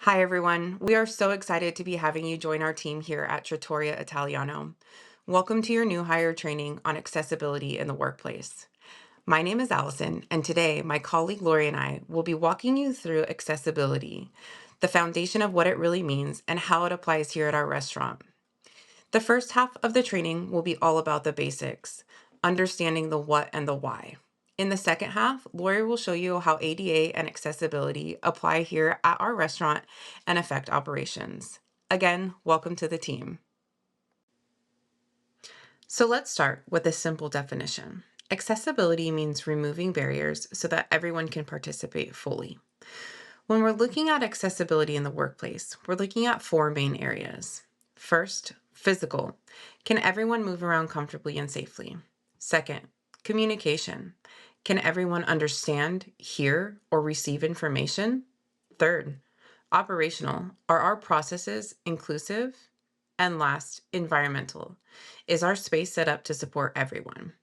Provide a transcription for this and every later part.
Hi, everyone. We are so excited to be having you join our team here at Trattoria Italiano. Welcome to your new hire training on accessibility in the workplace. My name is Allison, and today my colleague Lori and I will be walking you through accessibility, the foundation of what it really means and how it applies here at our restaurant. The first half of the training will be all about the basics, understanding the what and the why. In the second half, Lori will show you how ADA and accessibility apply here at our restaurant and affect operations. Again, welcome to the team. So let's start with a simple definition. Accessibility means removing barriers so that everyone can participate fully. When we're looking at accessibility in the workplace, we're looking at four main areas. First, physical. Can everyone move around comfortably and safely? Second, communication. Can everyone understand, hear, or receive information? Third, operational. Are our processes inclusive? And last, environmental. Is our space set up to support everyone?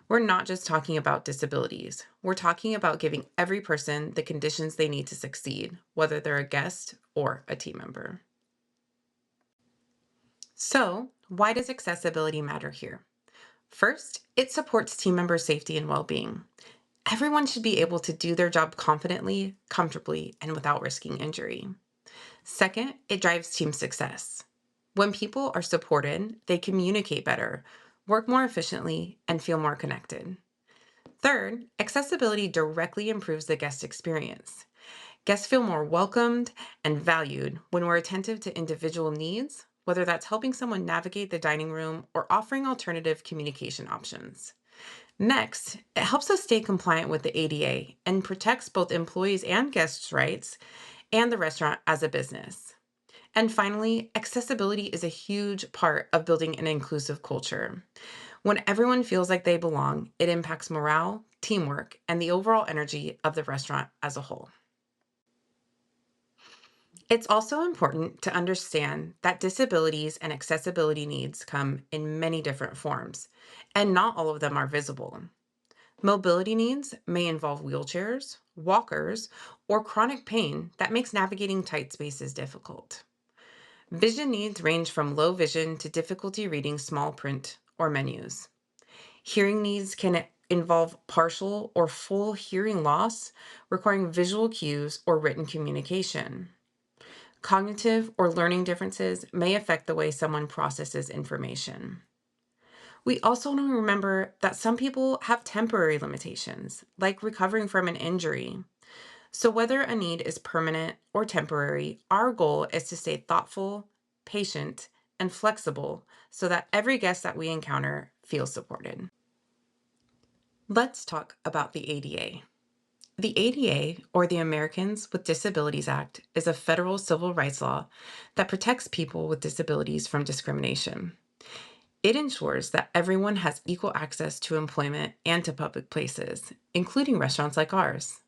We're not just talking about disabilities. We're talking about giving every person the conditions they need to succeed, whether they're a guest or a team member. So, why does accessibility matter here? First, it supports team member safety and well-being. Everyone should be able to do their job confidently, comfortably, and without risking injury. Second, it drives team success. When people are supported, they communicate better, work more efficiently, and feel more connected. Third, accessibility directly improves the guest experience. Guests feel more welcomed and valued when we're attentive to individual needs, whether that's helping someone navigate the dining room or offering alternative communication options. Next, it helps us stay compliant with the ADA and protects both employees and guests' rights and the restaurant as a business. And finally, accessibility is a huge part of building an inclusive culture. When everyone feels like they belong, it impacts morale, teamwork, and the overall energy of the restaurant as a whole. It's also important to understand that disabilities and accessibility needs come in many different forms, and not all of them are visible. Mobility needs may involve wheelchairs, walkers, or chronic pain that makes navigating tight spaces difficult. Vision needs range from low vision to difficulty reading small print or menus. Hearing needs can involve partial or full hearing loss, requiring visual cues or written communication. Cognitive or learning differences may affect the way someone processes information. We also want to remember that some people have temporary limitations, like recovering from an injury. So, whether a need is permanent or temporary, our goal is to stay thoughtful, patient, and flexible so that every guest that we encounter feels supported. Let's talk about the ADA. The ADA, or the Americans with Disabilities Act, is a federal civil rights law that protects people with disabilities from discrimination. It ensures that everyone has equal access to employment and to public places, including restaurants like ours.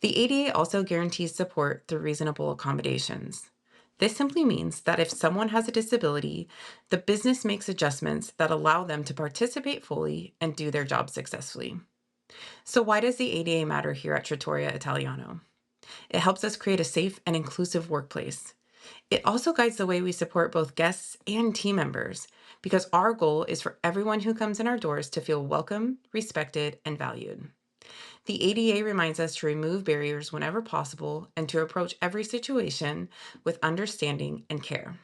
The ADA also guarantees support through reasonable accommodations. This simply means that if someone has a disability, the business makes adjustments that allow them to participate fully and do their job successfully. So, why does the ADA matter here at Trattoria Italiano? It helps us create a safe and inclusive workplace. It also guides the way we support both guests and team members because our goal is for everyone who comes in our doors to feel welcome, respected, and valued. The ADA reminds us to remove barriers whenever possible and to approach every situation with understanding and care.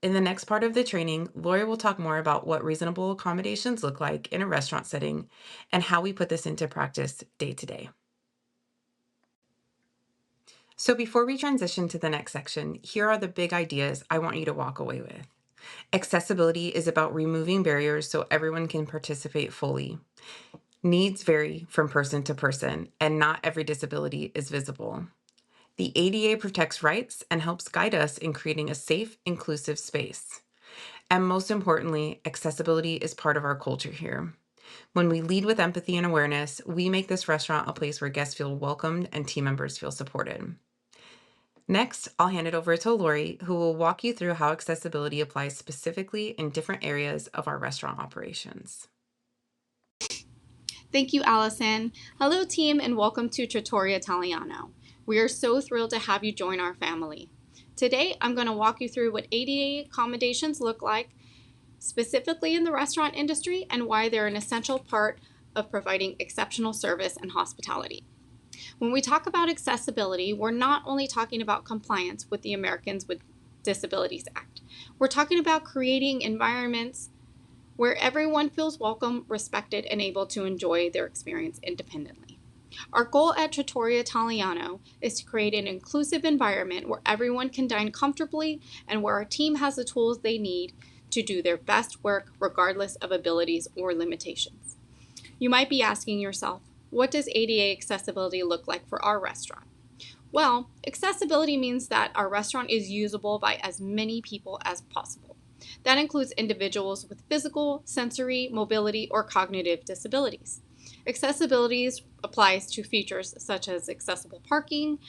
In the next part of the training, Lori will talk more about what reasonable accommodations look like in a restaurant setting and how we put this into practice day to day. So before we transition to the next section, here are the big ideas I want you to walk away with. Accessibility is about removing barriers so everyone can participate fully. Needs vary from person to person, and not every disability is visible. The ADA protects rights and helps guide us in creating a safe, inclusive space. And most importantly, accessibility is part of our culture here. When we lead with empathy and awareness, we make this restaurant a place where guests feel welcomed and team members feel supported. Next, I'll hand it over to Lori, who will walk you through how accessibility applies specifically in different areas of our restaurant operations. Thank you, Allison. Hello, team, and welcome to Trattoria Italiano. We are so thrilled to have you join our family. Today, I'm going to walk you through what ADA accommodations look like, specifically in the restaurant industry, and why they're an essential part of providing exceptional service and hospitality. When we talk about accessibility, we're not only talking about compliance with the Americans with Disabilities Act. We're talking about creating environments where everyone feels welcome, respected, and able to enjoy their experience independently. Our goal at Trattoria Italiano is to create an inclusive environment where everyone can dine comfortably and where our team has the tools they need to do their best work regardless of abilities or limitations. You might be asking yourself, what does ADA accessibility look like for our restaurant? Well, accessibility means that our restaurant is usable by as many people as possible. That includes individuals with physical, sensory, mobility, or cognitive disabilities. Accessibility applies to features such as accessible parking,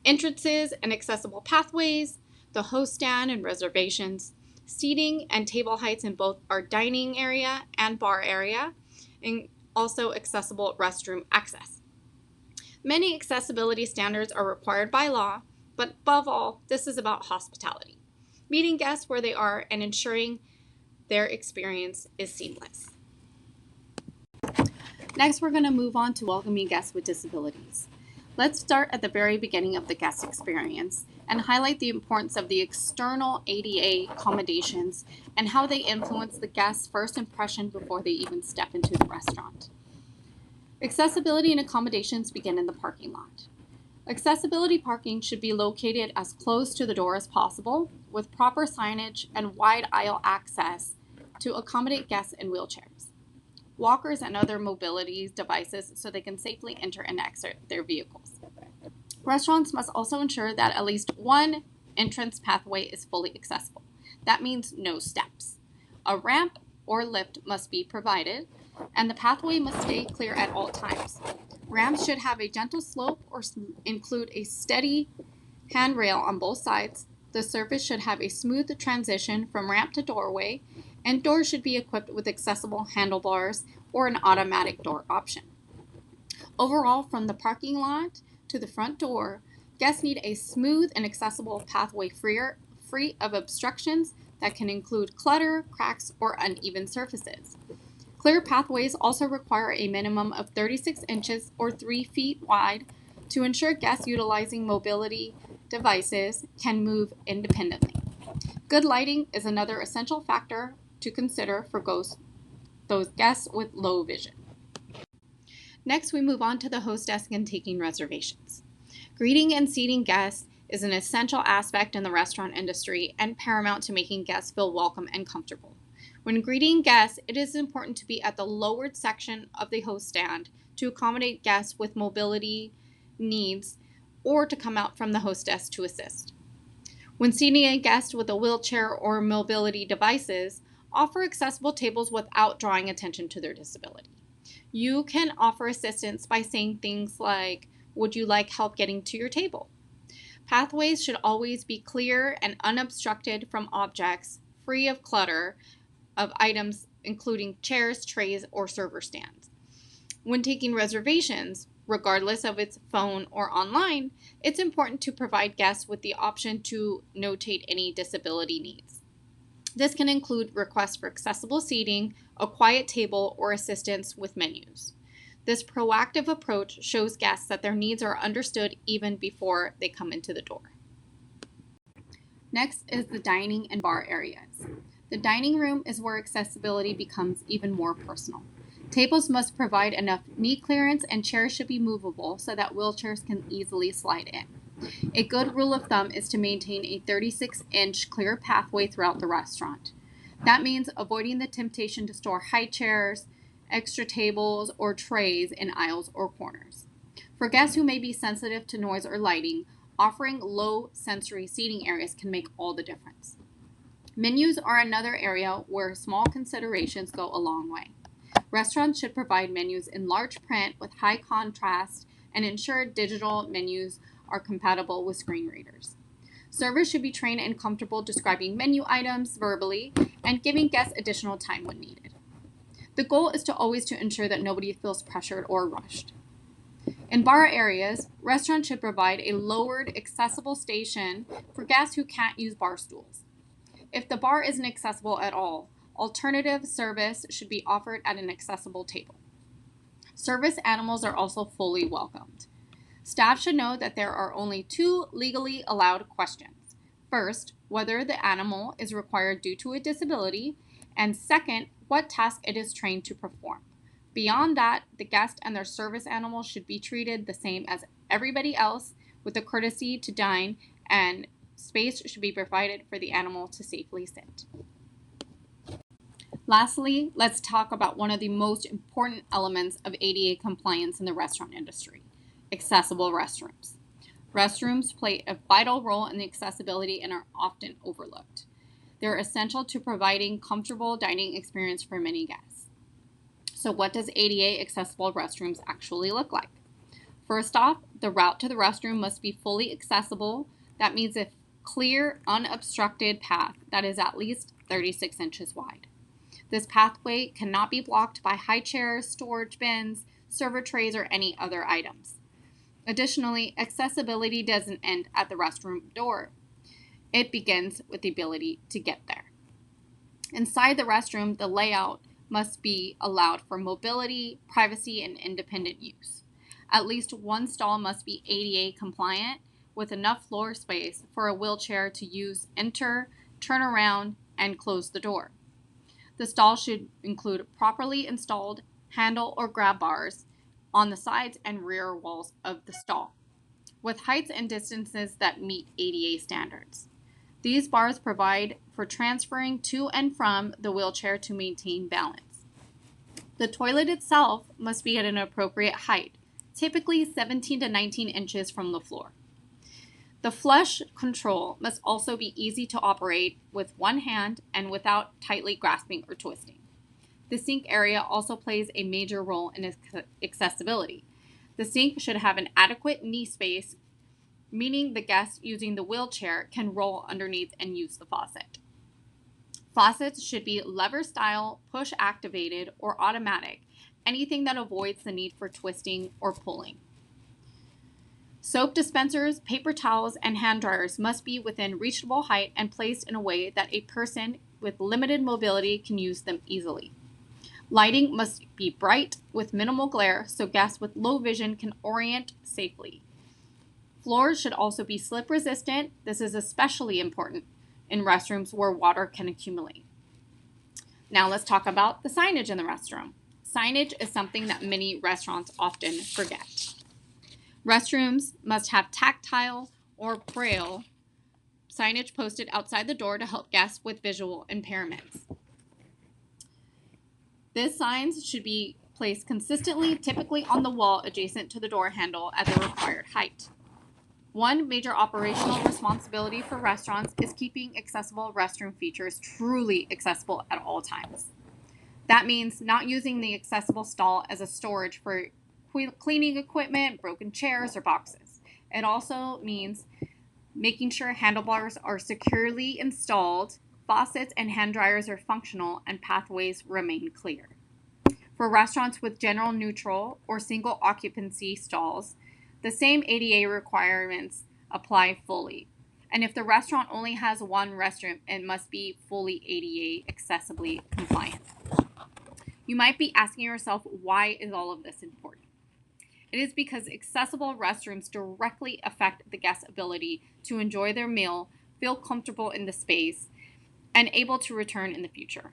entrances and accessible pathways, the host stand and reservations, seating and table heights in both our dining area and bar area, and also accessible restroom access. Many accessibility standards are required by law, but above all, this is about hospitality, meeting guests where they are and ensuring their experience is seamless. Next, we're going to move on to welcoming guests with disabilities. Let's start at the very beginning of the guest experience and highlight the importance of the external ADA accommodations and how they influence the guest's first impression before they even step into the restaurant. Accessibility and accommodations begin in the parking lot. Accessibility parking should be located as close to the door as possible, with proper signage and wide aisle access to accommodate guests in wheelchairs, walkers, and other mobility devices so they can safely enter and exit their vehicles. Restaurants must also ensure that at least one entrance pathway is fully accessible. That means no steps. A ramp or lift must be provided, and the pathway must stay clear at all times. Ramps should have a gentle slope or include a steady handrail on both sides. The surface should have a smooth transition from ramp to doorway, and doors should be equipped with accessible handlebars or an automatic door option. Overall, from the parking lot to the front door, guests need a smooth and accessible pathway free of obstructions that can include clutter, cracks, or uneven surfaces. Clear pathways also require a minimum of 36 inches or 3 feet wide to ensure guests utilizing mobility devices can move independently. Good lighting is another essential factor to consider for those guests with low vision. Next, we move on to the host desk and taking reservations. Greeting and seating guests is an essential aspect in the restaurant industry and paramount to making guests feel welcome and comfortable. When greeting guests, it is important to be at the lowered section of the host stand to accommodate guests with mobility needs or to come out from the host desk to assist. When seating a guest with a wheelchair or mobility devices, offer accessible tables without drawing attention to their disability. You can offer assistance by saying things like, "Would you like help getting to your table?" Pathways should always be clear and unobstructed from objects, free of clutter of items including chairs, trays, or server stands. When taking reservations, regardless of its phone or online, it's important to provide guests with the option to notate any disability needs. This can include requests for accessible seating, a quiet table, or assistance with menus. This proactive approach shows guests that their needs are understood even before they come into the door. Next is the dining and bar areas. The dining room is where accessibility becomes even more personal. Tables must provide enough knee clearance and chairs should be movable so that wheelchairs can easily slide in. A good rule of thumb is to maintain a 36-inch clear pathway throughout the restaurant. That means avoiding the temptation to store high chairs, extra tables, or trays in aisles or corners. For guests who may be sensitive to noise or lighting, offering low sensory seating areas can make all the difference. Menus are another area where small considerations go a long way. Restaurants should provide menus in large print with high contrast and ensure digital menus are compatible with screen readers. Servers should be trained and comfortable describing menu items verbally and giving guests additional time when needed. The goal is to always ensure that nobody feels pressured or rushed. In bar areas, restaurants should provide a lowered, accessible station for guests who can't use bar stools. If the bar isn't accessible at all, alternative service should be offered at an accessible table. Service animals are also fully welcomed. Staff should know that there are only two legally allowed questions. First, whether the animal is required due to a disability, and second, what task it is trained to perform. Beyond that, the guest and their service animal should be treated the same as everybody else with the courtesy to dine, and space should be provided for the animal to safely sit. Lastly, let's talk about one of the most important elements of ADA compliance in the restaurant industry: accessible restrooms. Restrooms play a vital role in the accessibility and are often overlooked. They're essential to providing comfortable dining experience for many guests. So what does ADA accessible restrooms actually look like? First off, the route to the restroom must be fully accessible. That means a clear, unobstructed path that is at least 36 inches wide. This pathway cannot be blocked by high chairs, storage bins, server trays, or any other items. Additionally, accessibility doesn't end at the restroom door. It begins with the ability to get there. Inside the restroom, the layout must be allowed for mobility, privacy, and independent use. At least one stall must be ADA compliant with enough floor space for a wheelchair to use, enter, turn around, and close the door. The stall should include properly installed handle or grab bars on the sides and rear walls of the stall, with heights and distances that meet ADA standards. These bars provide for transferring to and from the wheelchair to maintain balance. The toilet itself must be at an appropriate height, typically 17 to 19 inches from the floor. The flush control must also be easy to operate with one hand and without tightly grasping or twisting. The sink area also plays a major role in accessibility. The sink should have an adequate knee space, meaning the guest using the wheelchair can roll underneath and use the faucet. Faucets should be lever style, push activated, or automatic, anything that avoids the need for twisting or pulling. Soap dispensers, paper towels, and hand dryers must be within reachable height and placed in a way that a person with limited mobility can use them easily. Lighting must be bright with minimal glare so guests with low vision can orient safely. Floors should also be slip resistant. This is especially important in restrooms where water can accumulate. Now let's talk about the signage in the restroom. Signage is something that many restaurants often forget. Restrooms must have tactile or braille signage posted outside the door to help guests with visual impairments. These signs should be placed consistently, typically on the wall adjacent to the door handle at the required height. One major operational responsibility for restaurants is keeping accessible restroom features truly accessible at all times. That means not using the accessible stall as a storage for cleaning equipment, broken chairs, or boxes. It also means making sure handlebars are securely installed, faucets and hand dryers are functional, and pathways remain clear. For restaurants with general neutral or single occupancy stalls, the same ADA requirements apply fully. And if the restaurant only has one restroom, it must be fully ADA accessibly compliant. You might be asking yourself, why is all of this important? It is because accessible restrooms directly affect the guest's ability to enjoy their meal, feel comfortable in the space, and able to return in the future.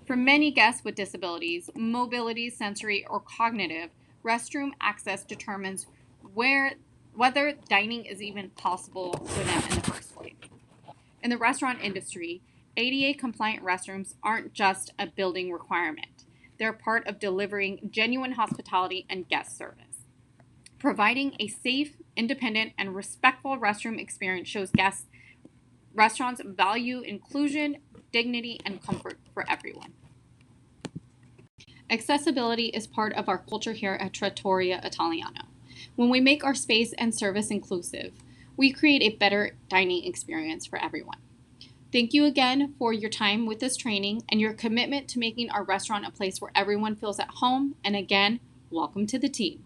For many guests with disabilities, mobility, sensory, or cognitive, restroom access determines whether dining is even possible for them in the first place. In the restaurant industry, ADA compliant restrooms aren't just a building requirement. They're part of delivering genuine hospitality and guest service. Providing a safe, independent, and respectful restroom experience shows guests restaurants value inclusion, dignity, and comfort for everyone. Accessibility is part of our culture here at Trattoria Italiano. When we make our space and service inclusive, we create a better dining experience for everyone. Thank you again for your time with this training and your commitment to making our restaurant a place where everyone feels at home. And again, welcome to the team.